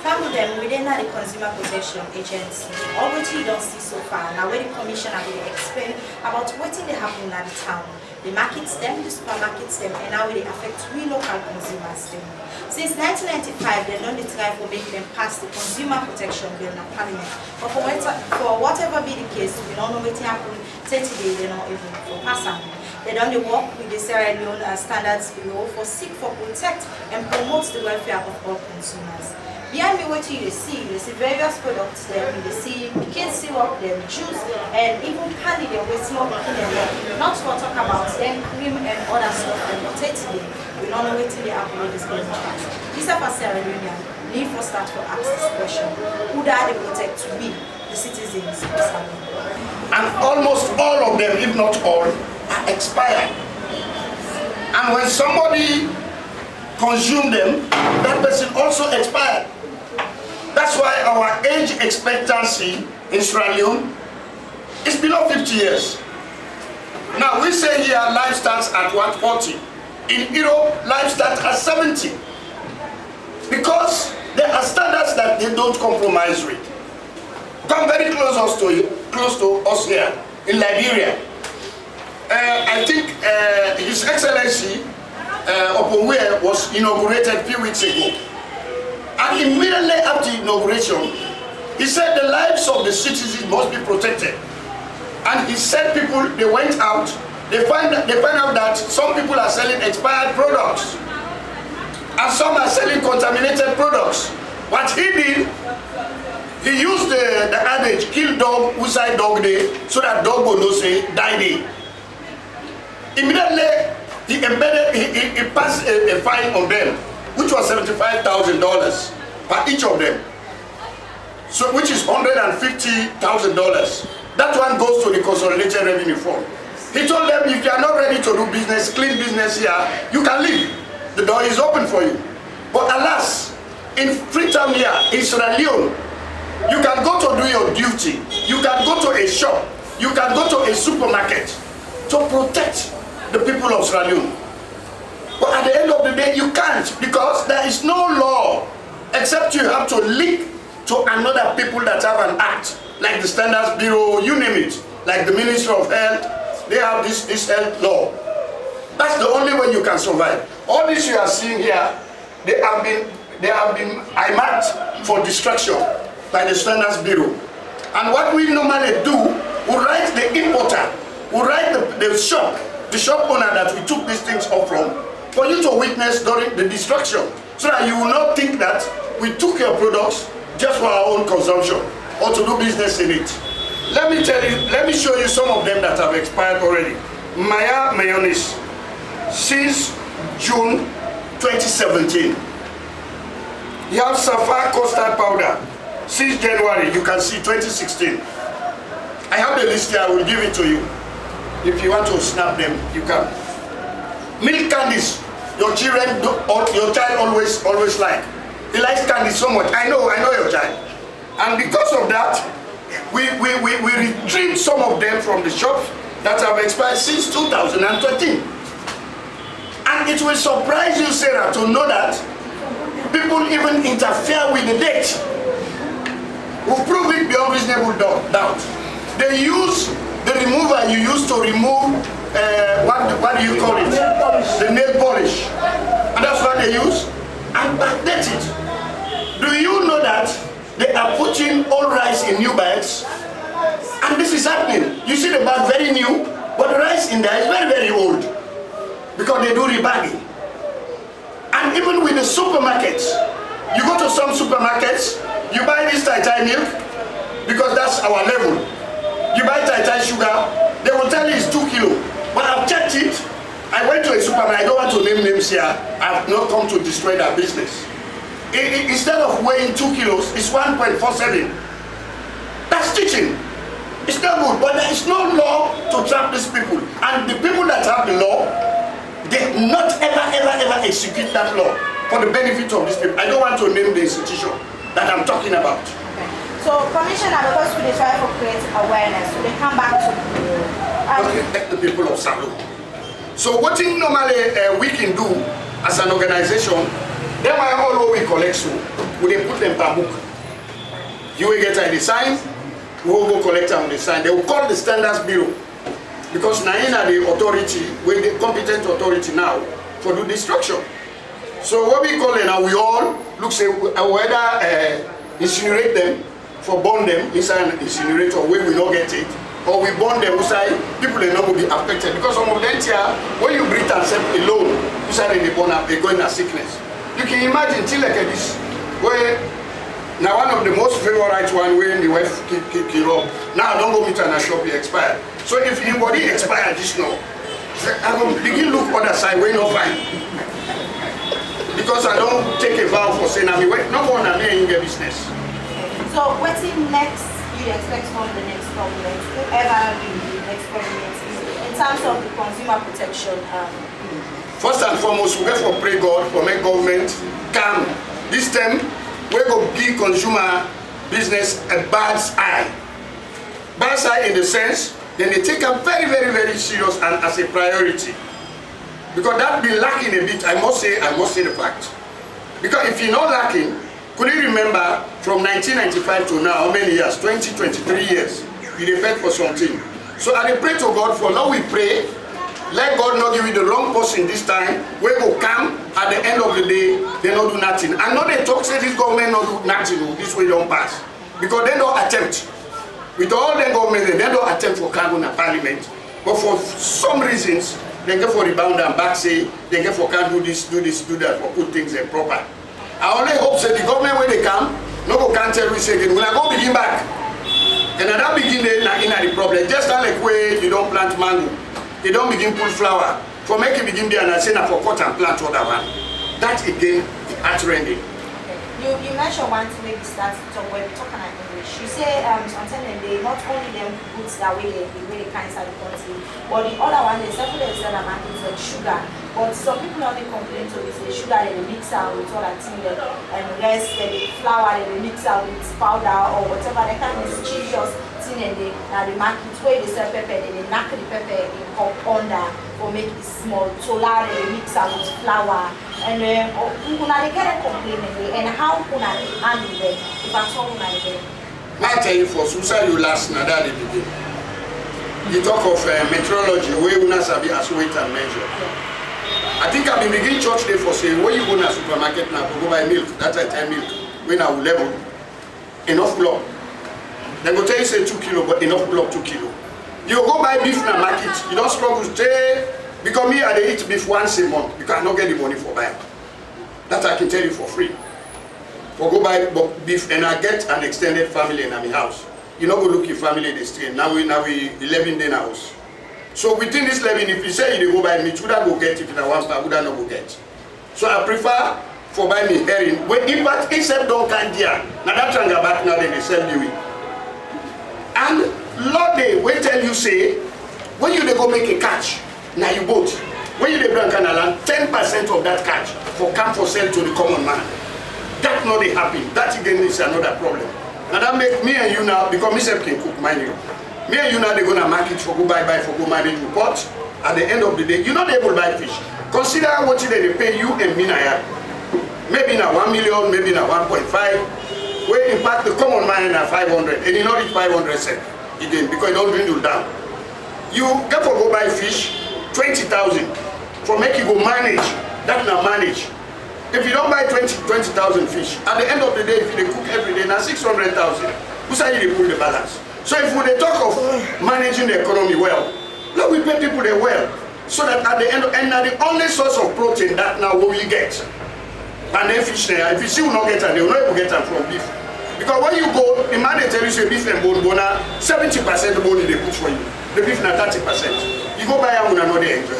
Some of them within the Consumer Protection Agency, or what you don't see so far. Now, where the commissioner will explain about what they happen at the town, the markets them, the supermarkets them, and how they affect we local consumers them. Since 1995, they don't try for making them pass the Consumer Protection Bill in Parliament. But for whatever be the case, we don't know what happened. 30 days, they don't even for passing. They don't work with the Sierra Leone Standards Bureau for seek for protect and promote the welfare of all consumers. Behind me, what you see various products there. You see kids syrup, them juice, and even candy there with small in there. Not to talk about them cream and other stuff. And today, we don't know what they upload this business. This is for Sierra Leone. Need for start for access question. Who do they protect to be the citizens of Sierra Leone? And almost all of them, if not all, are expired. And when somebody consumes them, that person also expired. That's why our age expectancy in Sierra Leone is below 50 years. Now we say here life starts at what, 40. In Europe, life starts at 70. Because there are standards that they don't compromise with. Come very close to us here in Liberia. I think His Excellency Oponwe was inaugurated a few weeks ago. And immediately after inauguration, he said the lives of the citizens must be protected. And he said people, they went out, they find out that some people are selling expired products. And some are selling contaminated products. What he did, he used the adage, kill dog, outside dog day, so that dog will not say, die day. Immediately, he passed a fine on them, which was $75,000 per each of them. So, which is $150,000. That one goes to the Consolidated Revenue Fund. He told them, if you are not ready to do business, clean business here, you can leave. The door is open for you. But alas, in Freetown here, in Sierra Leone, you can go to do your duty. You can go to a shop. You can go to a supermarket to protect the people of Sierra Leone. But at the end of the day, you can't, because there is no law except you have to link to another people that have an act, like the Standards Bureau, you name it, like the Ministry of Health, they have this health law. That's the only way you can survive. All this you are seeing here, they have been earmarked for destruction by the Standards Bureau. And what we normally do, we write the importer, we write the shop owner that we took these things off from, for you to witness during the destruction, so that you will not think that we took your products just for our own consumption or to do business in it. Let me show you some of them that have expired already. Maya mayonnaise, since June 2017. You have Sapphire custard powder, since January, you can see 2016. I have the list here, I will give it to you. If you want to snap them, you can. Milk candies, your children, your child always like. He likes candy so much. I know your child. And because of that, we retrieved some of them from the shops that have expired since 2013. And it will surprise you, Sarah, to know that people even interfere with the date. We'll prove it beyond reasonable doubt. They use the remover you use to remove, what do you call it? The nail polish. And that's what they use. And backdate it. Do you know that they are putting old rice in new bags? And this is happening. You see the bag very new, but the rice in there is very, very old. Because they do rebagging. And even with the supermarkets, you go to some supermarkets, you buy this Tai milk, because that's our level. You buy Tai sugar, they will tell you it's 2 kilos. But I've checked it. I went to a supermarket, I don't want to name names here. I have not come to destroy their business. Instead of weighing 2 kilos, it's 1.47. That's cheating. It's not good, but there is no law to trap these people. And the people that have the law, they not ever execute that law for the benefit of these people. I don't want to name the institution that I'm talking about. Okay. So, Commissioner, because we try to create awareness, so they come back to protect the people of Salo. So, what normally we can do as an organization, then we collect so. we dey put them per book. You will get a sign, we will go collect them on the sign. They will call the Standards Bureau because now in the authority, with the competent authority now for the destruction. So what we call it now, we all look say whether incinerate them, for burn them inside an incinerator where we don't get it, or we burn them inside, people are not going to be affected because some of them here, when you breathe and self alone, inside the burn up, they go in a sickness. You can imagine till like this, where now one of the most favorite one where the wife kill up. Now don't go meet and shop it expired. So if anybody expired this now, I will begin look other side where no find. Because I don't take a vow for saying I mean no one I mean in the business. So what's next you expect from the next government, whoever will experiment in terms of the consumer protection? First and foremost, we have to pray God for make government calm. This time we go give consumer business a bad eye. Bad eye in the sense, then they take a very, very, very serious and as a priority. Because that be lacking a bit, I must say the fact. Because if you're not lacking, could you remember from 1995 to now, how many years? 23 years. You depend for something. So I pray to God for now we pray. Let God not give you the wrong person this time. We go come at the end of the day, they don't do nothing. And not they talk say this government not do nothing, this way don't pass. Because they don't attempt. With all the government, they don't attempt for Cameroon and Parliament. But for some reasons, they get for rebound and back say, they get for can't do this, do that, for put things in proper. I only hope that the government when they come, no go can't tell me say again, when I go begin back. And at that begin they in the problem. Just like where you don't plant mango. They don't begin pull flower. For making begin there and I say now for cut and plant other one. That again is trending. You mentioned one thing maybe start to talk when we talk in English. You say sometimes they not only them goods that way they can inside the country, but the other one they several extent of markets like sugar. But some people only complain to is the sugar they mix out with all that thing and rest the flour they mix out with powder or whatever they kind of mischievous thing and they market where they sell pepper they knock the pepper in cup under or make it small solar they mix out with flour and they get a complaint and how can I handle them if I told them I tell you for suicide you last na that the begin. You talk of meteorology where you not sabi as weight and measure. I think I've been beginning church day for saying where you go to a supermarket now go buy milk. That's a 10 milk. When I will level enough block. They go tell you say 2 kilo, but enough block 2 kilo. You go buy beef in the market. You don't struggle to stay because me I dey eat beef once a month because I don't get the money for buying. That I can tell you for free. For go buy beef and I get an extended family in my house. You know go look your family they stay. Now we 11 day house. So within this 11, if you say you go buy meat, would I go get if you want to would I not go get? So I prefer for buy me herring. When in fact except don't can dear. Now that tranga back now they sell you. And Lord they will tell you say when you they go make a catch, now you boat. When you they bring Canada, 10% of that catch for come for sale to the common man. That not they happen. That again is another problem. Now that make me and you now, because myself can cook mind you. Me and you now they're gonna market for go buy for go manage report. At the end of the day, you're not able to buy fish. Consider what they pay you and me now. Maybe now 1 million, maybe now 1.5. Where in fact the common man at 500 and you not reach 500 cents again because you don't dwindle down. You get for go buy fish 20,000 for make you go manage. That now manage. If you don't buy 20,000 fish, at the end of the day, if you cook every day, now 600,000. Who say you pull the balance? So if we talk of managing the economy well, let we pay people there well, so that at the end of and now the only source of protein that now we get. And then fish there, if you see we not get them, they will not able get them from beef. Because when you go, the man they tell you say beef and bone, 70% bone they put for you. The beef now 30%. You go buy them, we are not there enjoy.